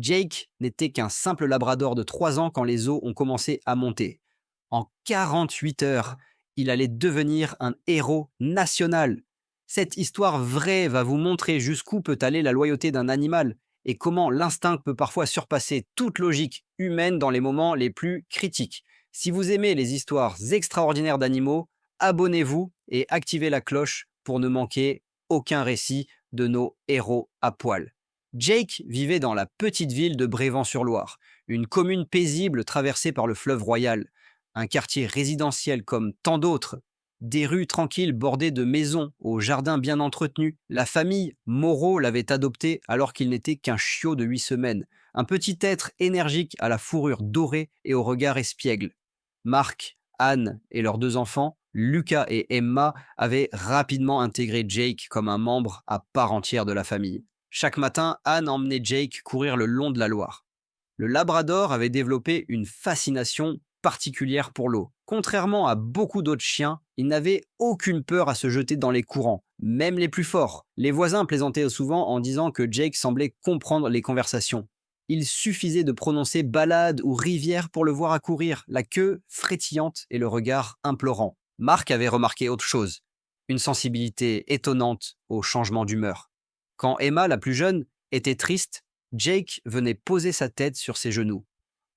Jake n'était qu'un simple labrador de 3 ans quand les eaux ont commencé à monter. En 48 heures, il allait devenir un héros national. Cette histoire vraie va vous montrer jusqu'où peut aller la loyauté d'un animal et comment l'instinct peut parfois surpasser toute logique humaine dans les moments les plus critiques. Si vous aimez les histoires extraordinaires d'animaux, abonnez-vous et activez la cloche pour ne manquer aucun récit de nos héros à poil. Jake vivait dans la petite ville de Brévent-sur-Loire, une commune paisible traversée par le fleuve Royal, un quartier résidentiel comme tant d'autres, des rues tranquilles bordées de maisons aux jardins bien entretenus. La famille Moreau l'avait adopté alors qu'il n'était qu'un chiot de 8 semaines, un petit être énergique à la fourrure dorée et au regard espiègle. Marc, Anne et leurs 2 enfants, Lucas et Emma, avaient rapidement intégré Jake comme un membre à part entière de la famille. Chaque matin, Anne emmenait Jake courir le long de la Loire. Le Labrador avait développé une fascination particulière pour l'eau. Contrairement à beaucoup d'autres chiens, il n'avait aucune peur à se jeter dans les courants, même les plus forts. Les voisins plaisantaient souvent en disant que Jake semblait comprendre les conversations. Il suffisait de prononcer balade ou rivière pour le voir accourir, la queue frétillante et le regard implorant. Marc avait remarqué autre chose, une sensibilité étonnante aux changements d'humeur. Quand Emma, la plus jeune, était triste, Jake venait poser sa tête sur ses genoux,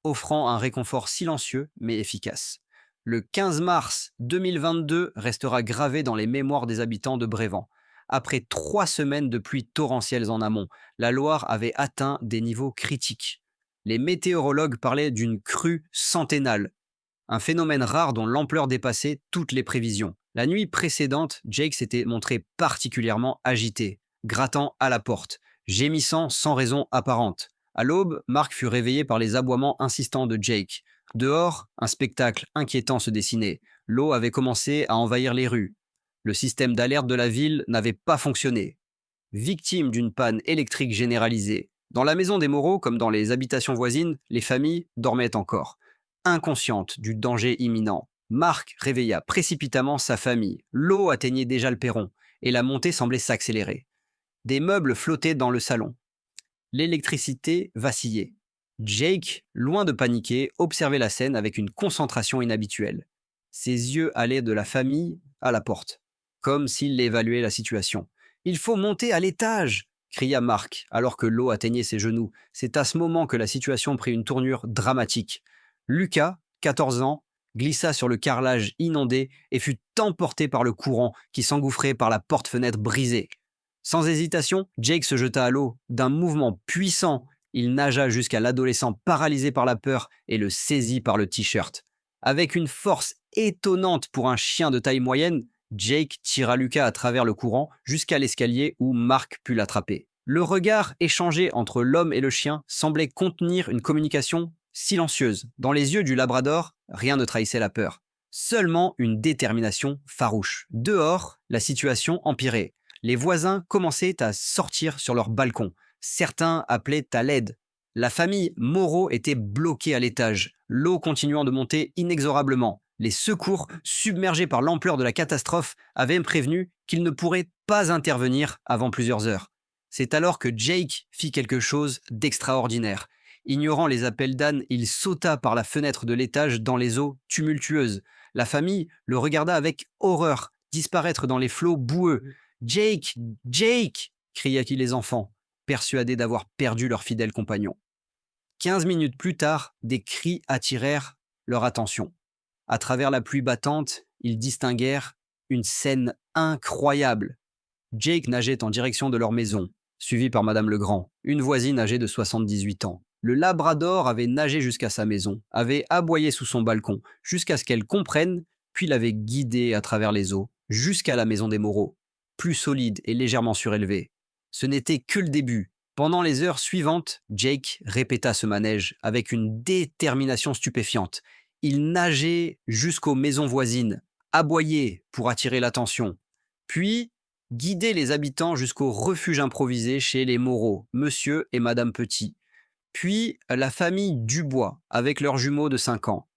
offrant un réconfort silencieux mais efficace. Le 15 mars 2022 restera gravé dans les mémoires des habitants de Brévent. Après 3 semaines de pluies torrentielles en amont, la Loire avait atteint des niveaux critiques. Les météorologues parlaient d'une crue centennale, un phénomène rare dont l'ampleur dépassait toutes les prévisions. La nuit précédente, Jake s'était montré particulièrement agité, grattant à la porte, gémissant sans raison apparente. À l'aube, Marc fut réveillé par les aboiements insistants de Jake. Dehors, un spectacle inquiétant se dessinait. L'eau avait commencé à envahir les rues. Le système d'alerte de la ville n'avait pas fonctionné. Victime d'une panne électrique généralisée, dans la maison des Moreaux comme dans les habitations voisines, les familles dormaient encore. Inconscientes du danger imminent, Marc réveilla précipitamment sa famille. L'eau atteignait déjà le perron et la montée semblait s'accélérer. Des meubles flottaient dans le salon. L'électricité vacillait. Jake, loin de paniquer, observait la scène avec une concentration inhabituelle. Ses yeux allaient de la famille à la porte, comme s'il évaluait la situation. « Il faut monter à l'étage !» cria Marc, alors que l'eau atteignait ses genoux. C'est à ce moment que la situation prit une tournure dramatique. Lucas, 14 ans, glissa sur le carrelage inondé et fut emporté par le courant qui s'engouffrait par la porte-fenêtre brisée. Sans hésitation, Jake se jeta à l'eau. D'un mouvement puissant, il nagea jusqu'à l'adolescent paralysé par la peur et le saisit par le t-shirt. Avec une force étonnante pour un chien de taille moyenne, Jake tira Lucas à travers le courant jusqu'à l'escalier où Marc put l'attraper. Le regard échangé entre l'homme et le chien semblait contenir une communication silencieuse. Dans les yeux du Labrador, rien ne trahissait la peur. Seulement une détermination farouche. Dehors, la situation empirait. Les voisins commençaient à sortir sur leur balcon. Certains appelaient à l'aide. La famille Moreau était bloquée à l'étage, l'eau continuant de monter inexorablement. Les secours, submergés par l'ampleur de la catastrophe, avaient prévenu qu'ils ne pourraient pas intervenir avant plusieurs heures. C'est alors que Jake fit quelque chose d'extraordinaire. Ignorant les appels d'Anne, il sauta par la fenêtre de l'étage dans les eaux tumultueuses. La famille le regarda avec horreur disparaître dans les flots boueux. « Jake, Jake !» criaient-ils les enfants, persuadés d'avoir perdu leur fidèle compagnon. 15 minutes plus tard, des cris attirèrent leur attention. À travers la pluie battante, ils distinguèrent une scène incroyable. Jake nageait en direction de leur maison, suivi par Madame Legrand, une voisine âgée de 78 ans. Le Labrador avait nagé jusqu'à sa maison, avait aboyé sous son balcon, jusqu'à ce qu'elle comprenne, puis l'avait guidé à travers les eaux, jusqu'à la maison des Moreaux, plus solide et légèrement surélevée. Ce n'était que le début. Pendant les heures suivantes, Jake répéta ce manège avec une détermination stupéfiante. Il nageait jusqu'aux maisons voisines, aboyait pour attirer l'attention, puis guidait les habitants jusqu'au refuge improvisé chez les Moreaux, Monsieur et Madame Petit, puis la famille Dubois avec leurs jumeaux de 5 ans,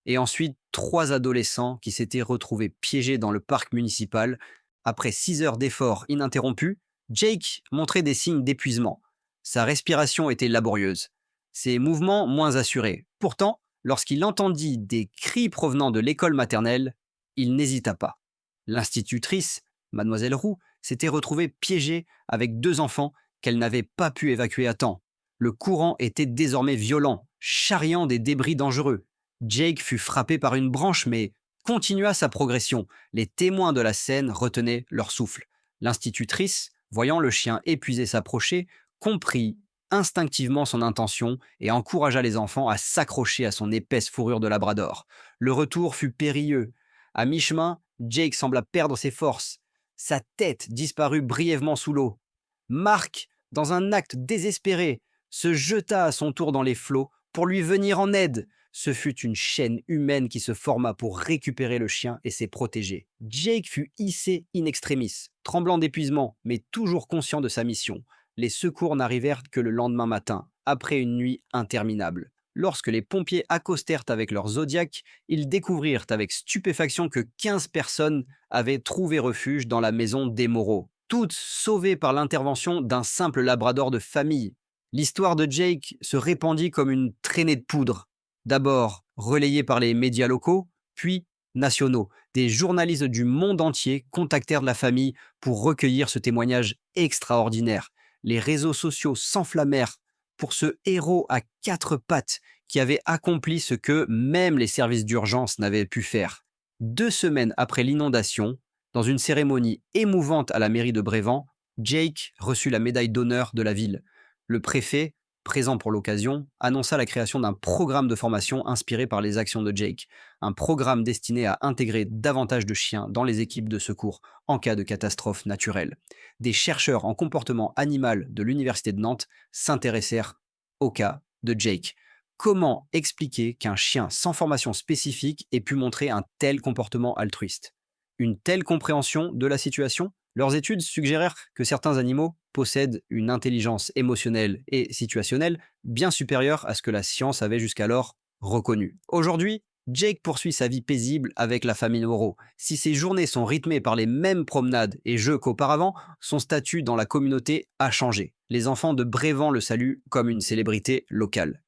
et ensuite 3 adolescents qui s'étaient retrouvés piégés dans le parc municipal. Après 6 heures d'efforts ininterrompus, Jake montrait des signes d'épuisement. Sa respiration était laborieuse. ses mouvements moins assurés. Pourtant, lorsqu'il entendit des cris provenant de l'école maternelle, il n'hésita pas. L'institutrice, mademoiselle Roux, s'était retrouvée piégée avec 2 enfants qu'elle n'avait pas pu évacuer à temps. Le courant était désormais violent, charriant des débris dangereux. Jake fut frappé par une branche mais continua sa progression. Les témoins de la scène retenaient leur souffle. L'institutrice, voyant le chien épuisé s'approcher, comprit instinctivement son intention et encouragea les enfants à s'accrocher à son épaisse fourrure de labrador. Le retour fut périlleux. À mi-chemin, Jake sembla perdre ses forces. Sa tête disparut brièvement sous l'eau. Mark, dans un acte désespéré, se jeta à son tour dans les flots pour lui venir en aide. Ce fut une chaîne humaine qui se forma pour récupérer le chien et ses protégés. Jake fut hissé in extremis, tremblant d'épuisement, mais toujours conscient de sa mission. Les secours n'arrivèrent que le lendemain matin, après une nuit interminable. Lorsque les pompiers accostèrent avec leur Zodiac, ils découvrirent avec stupéfaction que 15 personnes avaient trouvé refuge dans la maison des Moreau, toutes sauvées par l'intervention d'un simple labrador de famille. L'histoire de Jake se répandit comme une traînée de poudre. D'abord relayée par les médias locaux, puis nationaux. Des journalistes du monde entier contactèrent la famille pour recueillir ce témoignage extraordinaire. Les réseaux sociaux s'enflammèrent pour ce héros à 4 pattes qui avait accompli ce que même les services d'urgence n'avaient pu faire. 2 semaines après l'inondation, dans une cérémonie émouvante à la mairie de Brévan, Jake reçut la médaille d'honneur de la ville. Le préfet, présent pour l'occasion, annonça la création d'un programme de formation inspiré par les actions de Jake, un programme destiné à intégrer davantage de chiens dans les équipes de secours en cas de catastrophe naturelle. Des chercheurs en comportement animal de l'Université de Nantes s'intéressèrent au cas de Jake. Comment expliquer qu'un chien sans formation spécifique ait pu montrer un tel comportement altruiste? Une telle compréhension de la situation? Leurs études suggérèrent que certains animaux possèdent une intelligence émotionnelle et situationnelle bien supérieure à ce que la science avait jusqu'alors reconnu. Aujourd'hui, Jake poursuit sa vie paisible avec la famille Moreau. Si ses journées sont rythmées par les mêmes promenades et jeux qu'auparavant, son statut dans la communauté a changé. Les enfants de Brévan le saluent comme une célébrité locale.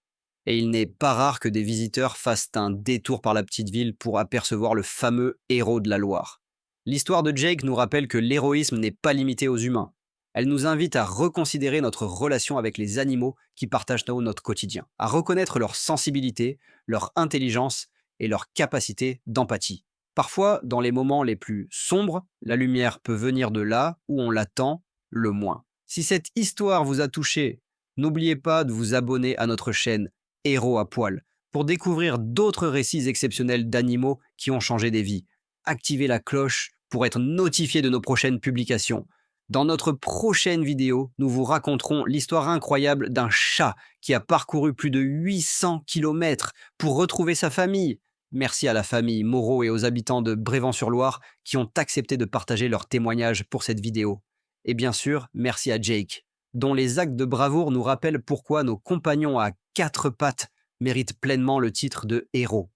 Et il n'est pas rare que des visiteurs fassent un détour par la petite ville pour apercevoir le fameux héros de la Loire. L'histoire de Jake nous rappelle que l'héroïsme n'est pas limité aux humains. Elle nous invite à reconsidérer notre relation avec les animaux qui partagent notre quotidien, à reconnaître leur sensibilité, leur intelligence et leur capacité d'empathie. Parfois, dans les moments les plus sombres, la lumière peut venir de là où on l'attend le moins. Si cette histoire vous a touché, n'oubliez pas de vous abonner à notre chaîne Héros à poil pour découvrir d'autres récits exceptionnels d'animaux qui ont changé des vies. Activez la cloche pour être notifié de nos prochaines publications. Dans notre prochaine vidéo, nous vous raconterons l'histoire incroyable d'un chat qui a parcouru plus de 800 km pour retrouver sa famille. Merci à la famille Moreau et aux habitants de Brévan-sur-Loire qui ont accepté de partager leurs témoignages pour cette vidéo. Et bien sûr, merci à Jake, dont les actes de bravoure nous rappellent pourquoi nos compagnons à 4 pattes méritent pleinement le titre de héros.